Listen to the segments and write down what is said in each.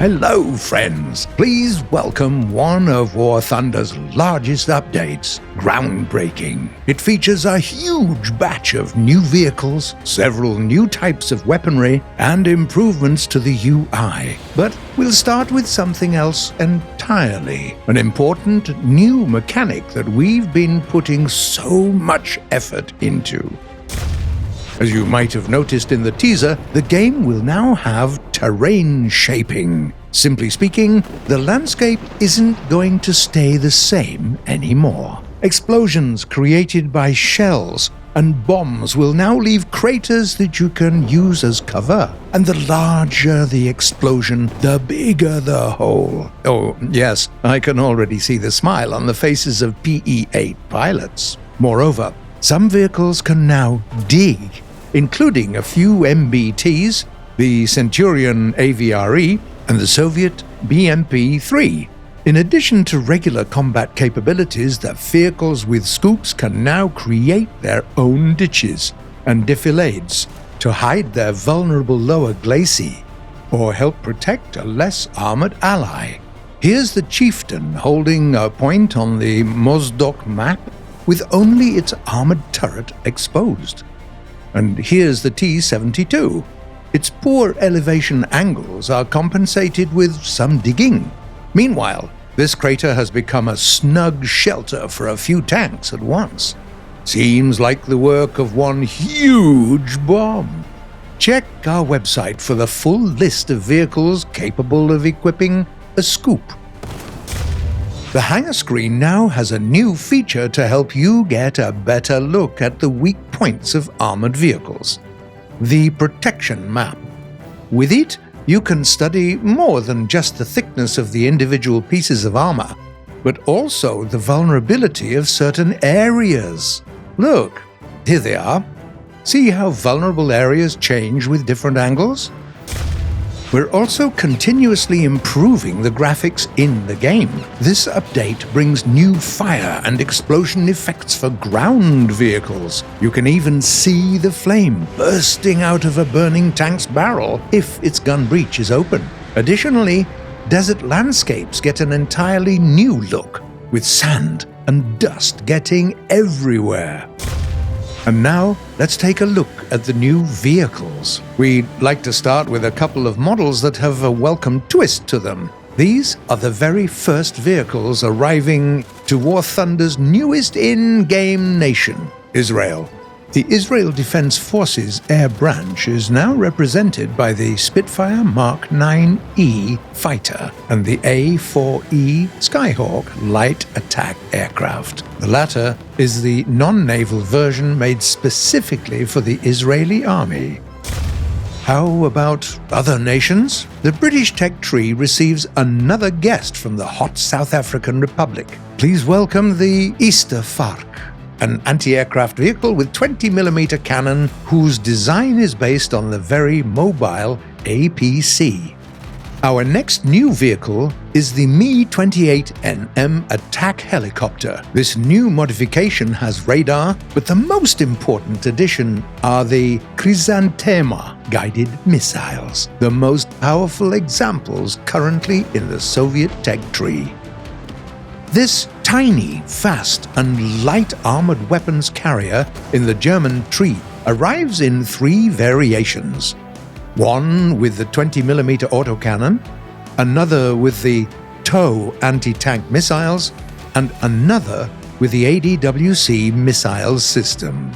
Hello, friends. Please welcome one of War Thunder's largest updates, Groundbreaking. It features a huge batch of new vehicles, several new types of weaponry, and improvements to the UI. But we'll start with something else entirely, an important new mechanic that we've been putting so much effort into. As you might have noticed in the teaser, the game will now have terrain shaping. Simply speaking, the landscape isn't going to stay the same anymore. Explosions created by shells and bombs will now leave craters that you can use as cover. And the larger the explosion, the bigger the hole. Oh, yes, I can already see the smile on the faces of PE-8 pilots. Moreover, some vehicles can now dig, including a few MBTs, the Centurion AVRE, and the Soviet BMP-3. In addition to regular combat capabilities, the vehicles with scoops can now create their own ditches and defilades to hide their vulnerable lower glacis or help protect a less armored ally. Here's the Chieftain holding a point on the Mozdok map with only its armored turret exposed. And here's the T-72. Its poor elevation angles are compensated with some digging. Meanwhile, this crater has become a snug shelter for a few tanks at once. Seems like the work of one huge bomb. Check our website for the full list of vehicles capable of equipping a scoop. The hangar screen now has a new feature to help you get a better look at the weak points of armored vehicles: the protection map. With it, you can study more than just the thickness of the individual pieces of armor, but also the vulnerability of certain areas. Look, here they are. See how vulnerable areas change with different angles? We're also continuously improving the graphics in the game. This update brings new fire and explosion effects for ground vehicles. You can even see the flame bursting out of a burning tank's barrel if its gun breech is open. Additionally, desert landscapes get an entirely new look, with sand and dust getting everywhere. And now, let's take a look at the new vehicles. We'd like to start with a couple of models that have a welcome twist to them. These are the very first vehicles arriving to War Thunder's newest in-game nation, Israel. The Israel Defense Forces Air Branch is now represented by the Spitfire Mark 9E fighter and the A4E Skyhawk light attack aircraft. The latter is the non-naval version made specifically for the Israeli army. How about other nations? The British tech tree receives another guest from the hot South African Republic. Please welcome the Easter Fark, an anti-aircraft vehicle with 20mm cannon whose design is based on the very mobile APC. Our next new vehicle is the Mi-28NM attack helicopter. This new modification has radar, but the most important addition are the Chrysanthema guided missiles, the most powerful examples currently in the Soviet tech tree. This tiny, fast, and light armored weapons carrier in the German tree arrives in 3 variations. One with the 20mm autocannon, another with the TOW anti-tank missiles, and another with the ADWC missiles system.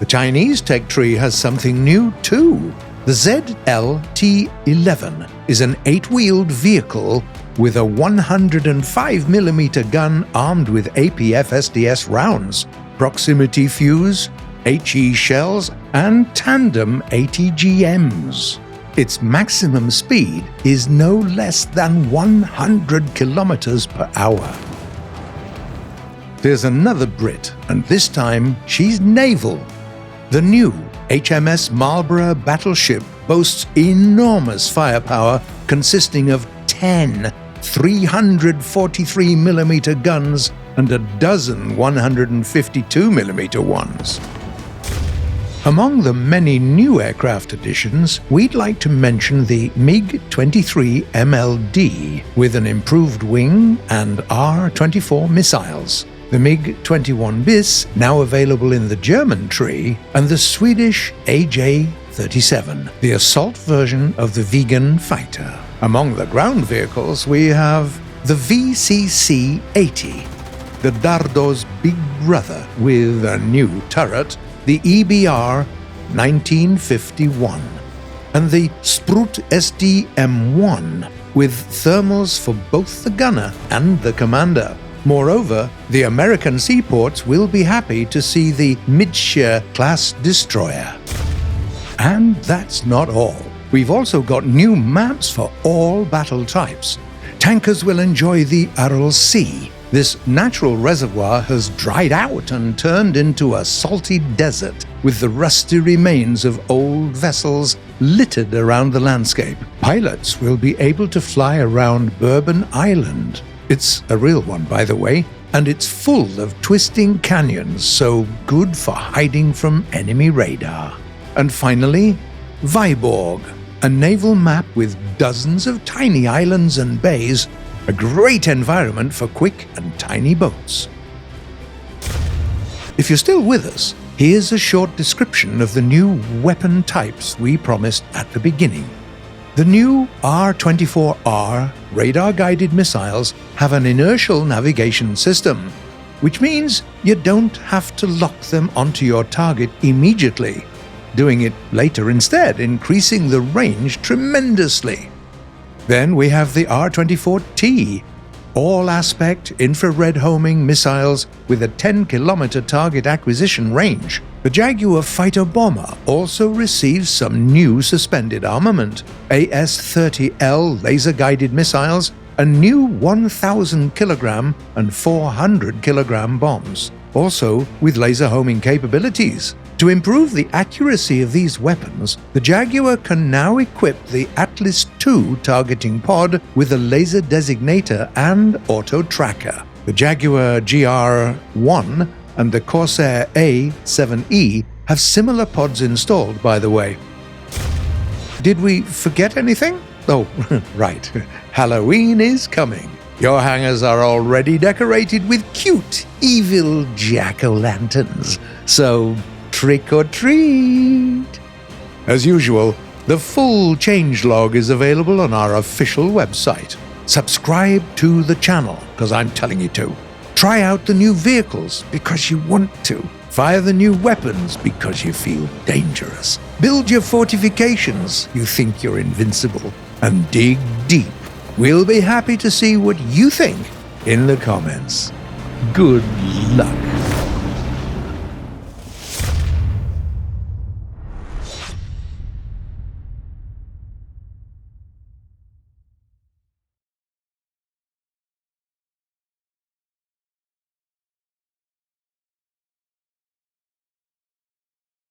The Chinese tech tree has something new too. The ZLT-11 is an 8-wheeled vehicle with a 105mm gun armed with APF SDS rounds, proximity fuse, HE shells, and tandem ATGMs. Its maximum speed is no less than 100 km per hour. There's another Brit, and this time she's naval. The new HMS Marlborough battleship boasts enormous firepower consisting of 10 343mm guns and a dozen 152mm ones. Among the many new aircraft additions, we'd like to mention the MiG-23 MLD with an improved wing and R-24 missiles, the MiG-21 bis, now available in the German tree, and the Swedish AJ-37, the assault version of the Viggen fighter. Among the ground vehicles, we have the VCC-80, the Dardo's big brother with a new turret, the EBR 1951, and the Sprut SD-M1 with thermals for both the gunner and the commander. Moreover, the American seaports will be happy to see the Midshare-class destroyer. And that's not all. We've also got new maps for all battle types. Tankers will enjoy the Aral Sea. This natural reservoir has dried out and turned into a salty desert, with the rusty remains of old vessels littered around the landscape. Pilots will be able to fly around Bourbon Island. It's a real one, by the way, and it's full of twisting canyons, so good for hiding from enemy radar. And finally, Viborg, a naval map with dozens of tiny islands and bays, a great environment for quick and tiny boats. If you're still with us, here's a short description of the new weapon types we promised at the beginning. The new R-24R radar-guided missiles have an inertial navigation system, which means you don't have to lock them onto your target immediately, doing it later instead, increasing the range tremendously. Then we have the R-24T, all-aspect infrared homing missiles with a 10-kilometer target acquisition range. The Jaguar fighter bomber also receives some new suspended armament, AS-30L laser-guided missiles, and new 1,000-kilogram and 400-kilogram bombs, also with laser homing capabilities. To improve the accuracy of these weapons, the Jaguar can now equip the Atlas II targeting pod with a laser designator and auto tracker. The Jaguar GR-1 and the Corsair A7E have similar pods installed, by the way. Did we forget anything? Oh, right. Halloween is coming. Your hangars are already decorated with cute, evil jack-o'-lanterns. So trick or treat! As usual, the full changelog is available on our official website. Subscribe to the channel, because I'm telling you to. Try out the new vehicles, because you want to. Fire the new weapons, because you feel dangerous. Build your fortifications, you think you're invincible. And dig deep. We'll be happy to see what you think in the comments. Good luck.